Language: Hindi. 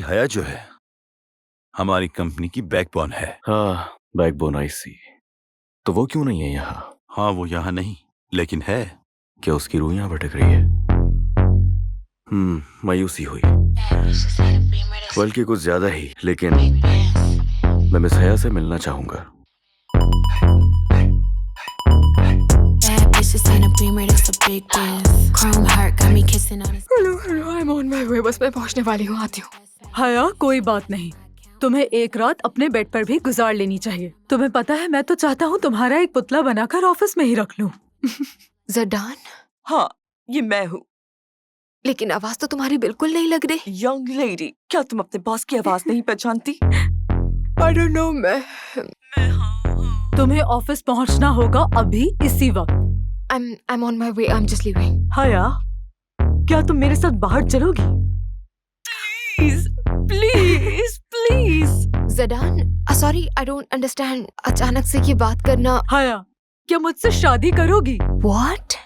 हया जो है हमारी कंपनी की बैकबोन है। हाँ, बैकबोन आई सी। तो वो क्यों नहीं है यहाँ? हाँ, वो यहाँ नहीं लेकिन है। क्या उसकी रूह यहाँ भटक रही है? मायूसी हुई, बल्कि कुछ ज्यादा ही। लेकिन मैं मिस हया से मिलना चाहूंगा। Hello, I'm on my way, बस मैं पहुंचने वाली हूँ, आती हूँ। हया, कोई बात नहीं। तुम्हें एक रात अपने बेड पर भी गुजार लेनी चाहिए। तुम्हें पता है, मैं तो चाहता हूँ तुम्हारा एक पुतला बनाकर ऑफिस में ही रख लूं। ज़ेडान? हाँ, ये मैं हूँ। लेकिन आवाज तो तुम्हारी बिल्कुल नहीं लग रही। यंग लेडी, क्या तुम अपने बॉस की आवाज नहीं पहचानती? I don't know, मैं तुम्हें ऑफिस पहुँचना होगा अभी, इसी वक्त। I'm on my way, I'm just leaving. हया, क्या तुम मेरे साथ बाहर चलोगी? Please, please, please. Zedan, sorry, I don't understand. अचानक से ये बात करना। हया, क्या मुझसे शादी करोगी? What?